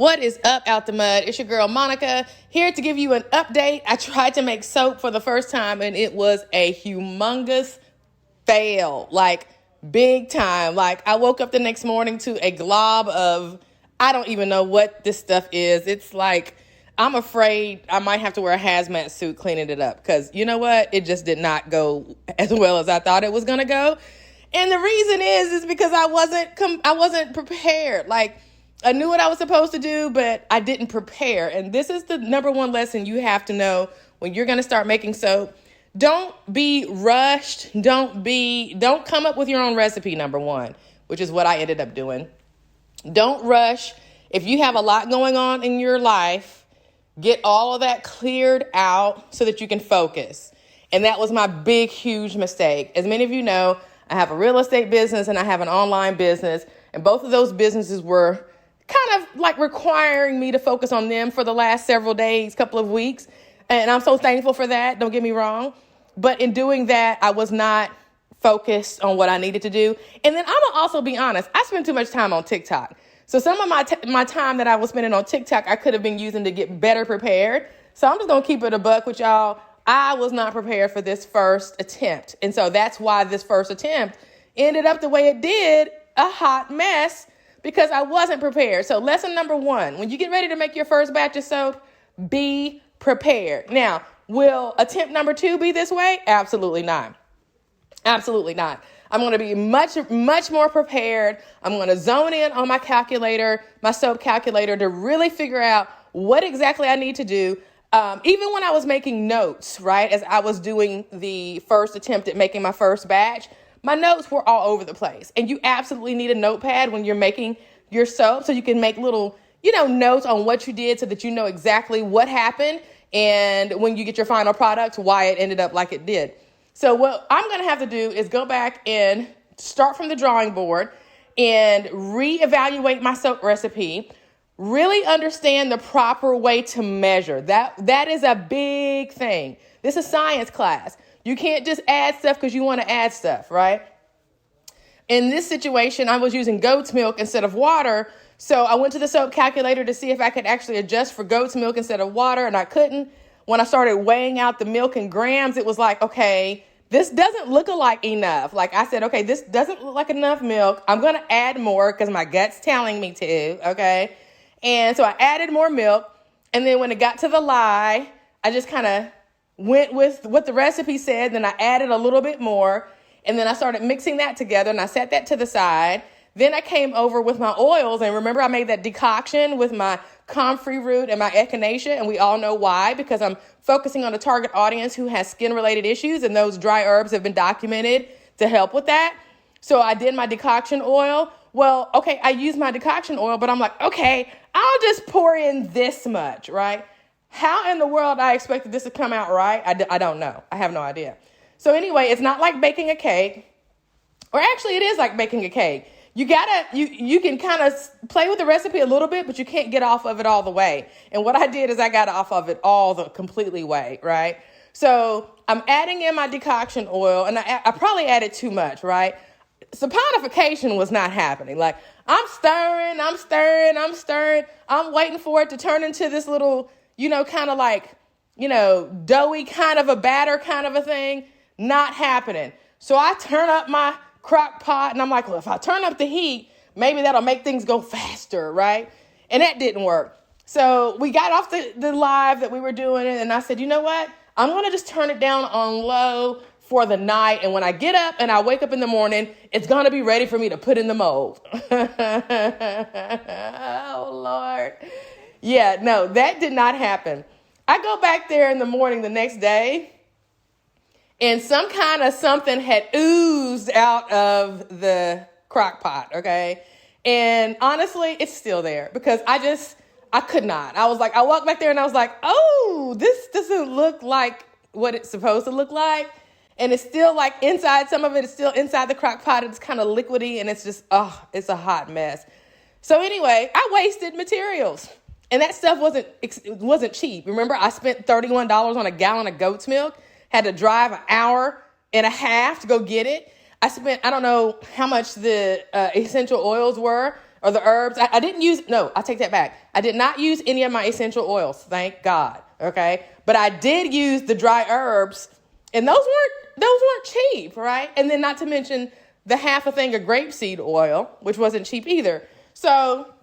What is up out the mud? It's your girl Monica here to give you an update. I tried to make soap for the first time and it was a humongous fail, like big time. Like I woke up the next morning to a glob of, I don't even know what this stuff is. It's like, I'm afraid I might have to wear a hazmat suit cleaning it up because you know what? It just did not go as well as I thought it was going to go. And the reason is because I wasn't prepared. Like, I knew what I was supposed to do, but I didn't prepare. And this is the number one lesson you have to know when you're going to start making soap. Don't be rushed. Don't come up with your own recipe, number one, which is what I ended up doing. Don't rush. If you have a lot going on in your life, get all of that cleared out so that you can focus. And that was my big, huge mistake. As many of you know, I have a real estate business and I have an online business. And both of those businesses were kind of like requiring me to focus on them for the last several days, couple of weeks. And I'm so thankful for that. Don't get me wrong. But in doing that, I was not focused on what I needed to do. And then I'm going to also be honest. I spent too much time on TikTok. So some of my time that I was spending on TikTok, I could have been using to get better prepared. So I'm just going to keep it a buck with y'all. I was not prepared for this first attempt. And so that's why this first attempt ended up the way it did, a hot mess, because I wasn't prepared. So lesson number one, when you get ready to make your first batch of soap, be prepared. Now, will attempt number two be this way? Absolutely not. Absolutely not. I'm going to be much more prepared. I'm going to zone in on my calculator, my soap calculator, to really figure out what exactly I need to do. Even when I was making notes, right, as I was doing the first attempt at making my first batch, my notes were all over the place. And you absolutely need a notepad when you're making your soap so you can make little, notes on what you did so that you know exactly what happened. And when you get your final product, why it ended up like it did. So what I'm going to have to do is go back and start from the drawing board and reevaluate my soap recipe, really understand the proper way to measure. That is a big thing. This is science class. You can't just add stuff because you want to add stuff, right? In this situation, I was using goat's milk instead of water. So I went to the soap calculator to see if I could actually adjust for goat's milk instead of water, and I couldn't. When I started weighing out the milk in grams, it was like, okay, this doesn't look like enough. Like I said, okay, this doesn't look like enough milk. I'm going to add more because my gut's telling me to, okay? And so I added more milk. And then when it got to the lye, I just kind of went with what the recipe said. Then I added a little bit more. And then I started mixing that together and I set that to the side. Then I came over with my oils. And remember, I made that decoction with my comfrey root and my echinacea. And we all know why, because I'm focusing on a target audience who has skin-related issues. And those dry herbs have been documented to help with that. So I did my decoction oil. Well, okay, I used my decoction oil, but I'm like, okay, I'll just pour in this much, right? How in the world I expected this to come out right? I don't know. I have no idea. So anyway, it's not like baking a cake, or actually it is like baking a cake. You can kind of play with the recipe a little bit, but you can't get off of it all the way. And what I did is I got off of it all the completely way, right? So I'm adding in my decoction oil, and I probably added too much, right? Saponification was not happening. Like I'm stirring. I'm waiting for it to turn into this little, kind of like, doughy kind of a batter kind of a thing. Not happening. So I turn up my crock pot and I'm like, well, if I turn up the heat, maybe that'll make things go faster, right? And that didn't work. So we got off the live that we were doing and I said, you know what? I'm going to just turn it down on low for the night. And when I get up and I wake up in the morning, it's going to be ready for me to put in the mold. Oh, Lord. Yeah, no, that did not happen. I go back there in the morning the next day and some kind of something had oozed out of the crock pot, okay? And honestly, it's still there because I could not. I walked back there and I was like, oh, this doesn't look like what it's supposed to look like. And it's still like inside, some of it is still inside the crock pot. It's kind of liquidy and it's just, it's a hot mess. So anyway, I wasted materials. And that stuff wasn't cheap. Remember, I spent $31 on a gallon of goat's milk, had to drive an hour and a half to go get it. I don't know how much the essential oils were. or the herbs. I didn't use, no, I take that back. I did not use any of my essential oils, thank God, okay? But I did use the dry herbs, and those weren't cheap, right? And then not to mention the half a thing of grapeseed oil, which wasn't cheap either. So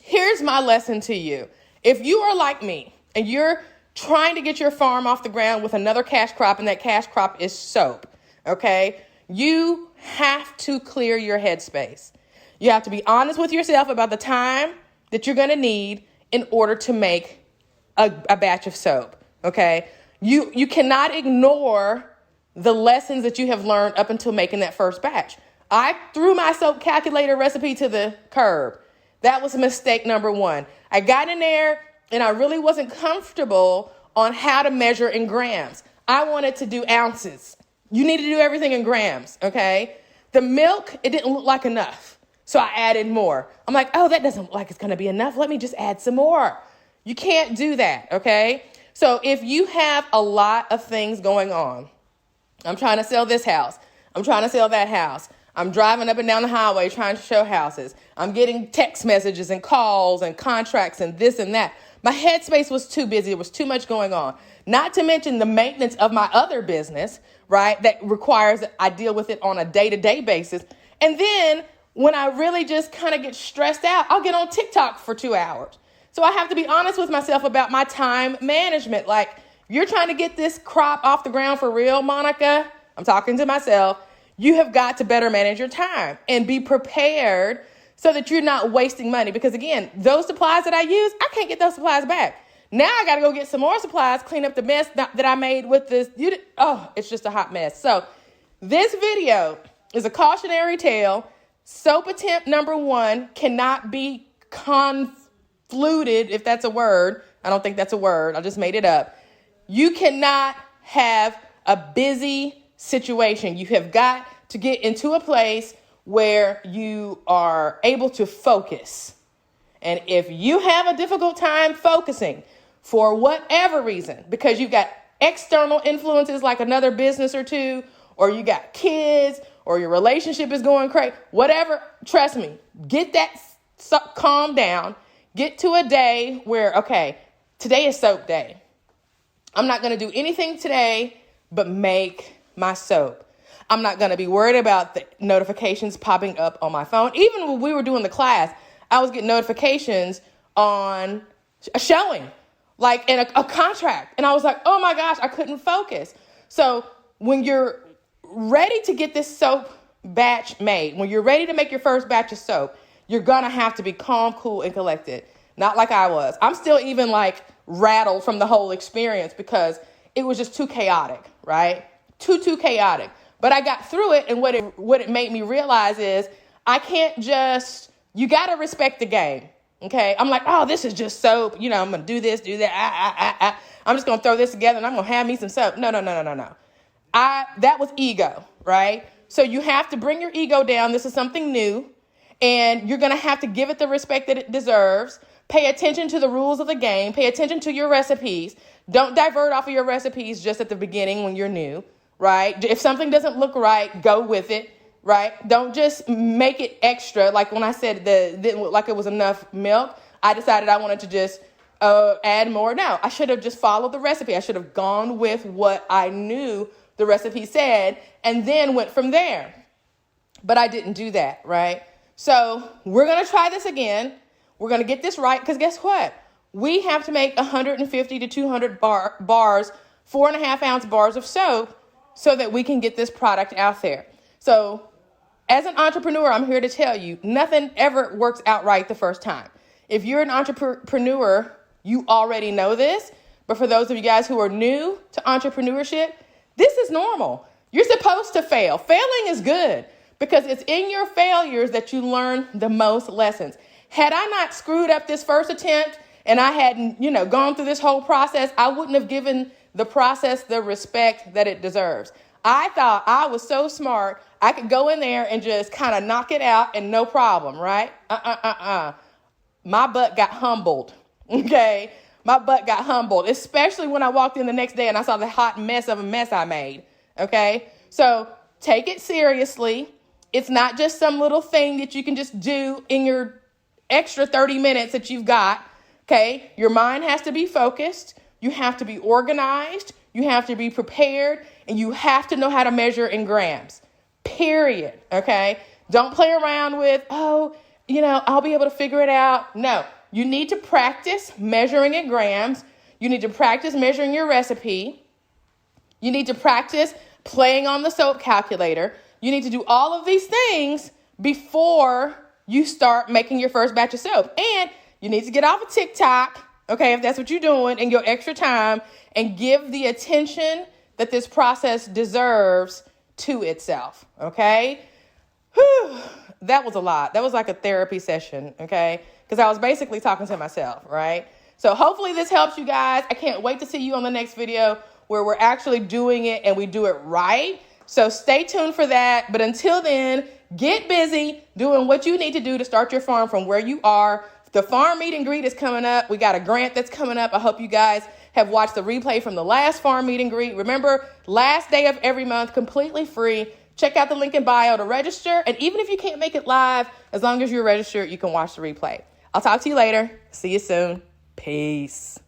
here's my lesson to you. If you are like me and you're trying to get your farm off the ground with another cash crop, and that cash crop is soap, okay? You have to clear your headspace. You have to be honest with yourself about the time that you're going to need in order to make a batch of soap, okay? You cannot ignore the lessons that you have learned up until making that first batch. I threw my soap calculator recipe to the curb. That was mistake number one. I got in there and I really wasn't comfortable on how to measure in grams. I wanted to do ounces. You need to do everything in grams, okay? The milk, it didn't look like enough. So I added more. I'm like, oh, that doesn't look like it's going to be enough. Let me just add some more. You can't do that, okay? So if you have a lot of things going on, I'm trying to sell this house. I'm trying to sell that house. I'm driving up and down the highway trying to show houses. I'm getting text messages and calls and contracts and this and that. My headspace was too busy. There was too much going on. Not to mention the maintenance of my other business, right? That requires that I deal with it on a day-to-day basis. And then when I really just kind of get stressed out, I'll get on TikTok for 2 hours. So I have to be honest with myself about my time management. Like, you're trying to get this crop off the ground for real, Monica. I'm talking to myself. You have got to better manage your time and be prepared so that you're not wasting money. Because again, those supplies that I use, I can't get those supplies back. Now I got to go get some more supplies, clean up the mess that I made with this. It's just a hot mess. So this video is a cautionary tale. Soap attempt number 1 cannot be convoluted, if that's a word. I don't think that's a word. I just made it up. You cannot have a busy situation. You have got to get into a place where you are able to focus. And if you have a difficult time focusing for whatever reason, because you've got external influences like another business or two, or you got kids, or your relationship is going crazy, whatever, trust me, get that calm down. Get to a day where, okay, today is soap day. I'm not going to do anything today but make my soap. I'm not going to be worried about the notifications popping up on my phone. Even when we were doing the class, I was getting notifications on a showing, like in a contract. And I was like, oh my gosh, I couldn't focus. So when you're ready to get this soap batch made, when you're ready to make your first batch of soap, you're going to have to be calm, cool, and collected. Not like I was. I'm still even like rattled from the whole experience because it was just too chaotic, right? Too chaotic. But I got through it, and what it made me realize is I can't just, you got to respect the game, okay? I'm like, oh, this is just soap. You know, I'm going to do this, do that. I'm just going to throw this together, and I'm going to have me some soap. No. That was ego, right? So you have to bring your ego down. This is something new, and you're going to have to give it the respect that it deserves. Pay attention to the rules of the game. Pay attention to your recipes. Don't divert off of your recipes just at the beginning when you're new, right? If something doesn't look right, go with it, right? Don't just make it extra. Like when I said that didn't look like it was enough milk, I decided I wanted to just add more. No, I should have just followed the recipe. I should have gone with what I knew the recipe said and then went from there. But I didn't do that, right? So we're going to try this again. We're going to get this right because guess what? We have to make 150 to 200 bars, 4.5 ounce bars of soap so that we can get this product out there. So as an entrepreneur, I'm here to tell you, nothing ever works out right the first time. If you're an entrepreneur, you already know this. But for those of you guys who are new to entrepreneurship, this is normal. You're supposed to fail. Failing is good because it's in your failures that you learn the most lessons. Had I not screwed up this first attempt and I hadn't, gone through this whole process, I wouldn't have given the process the respect that it deserves. I thought I was so smart, I could go in there and just kind of knock it out and no problem, right? My butt got humbled, okay? My butt got humbled, especially when I walked in the next day and I saw the hot mess of a mess I made, okay? So take it seriously. It's not just some little thing that you can just do in your extra 30 minutes that you've got. Okay. Your mind has to be focused. You have to be organized. You have to be prepared, and you have to know how to measure in grams, period. Okay. Don't play around with, I'll be able to figure it out. No, you need to practice measuring in grams. You need to practice measuring your recipe. You need to practice playing on the soap calculator. You need to do all of these things before you start making your first batch of soap. And you need to get off of TikTok, okay, if that's what you're doing, and your extra time, and give the attention that this process deserves to itself, okay? Whew, that was a lot. That was like a therapy session, okay? Because I was basically talking to myself, right? So hopefully this helps you guys. I can't wait to see you on the next video where we're actually doing it and we do it right. So stay tuned for that. But until then, get busy doing what you need to do to start your farm from where you are. The farm meet and greet is coming up. We got a grant that's coming up. I hope you guys have watched the replay from the last farm meet and greet. Remember, last day of every month, completely free. Check out the link in bio to register. And even if you can't make it live, as long as you're registered, you can watch the replay. I'll talk to you later. See you soon. Peace.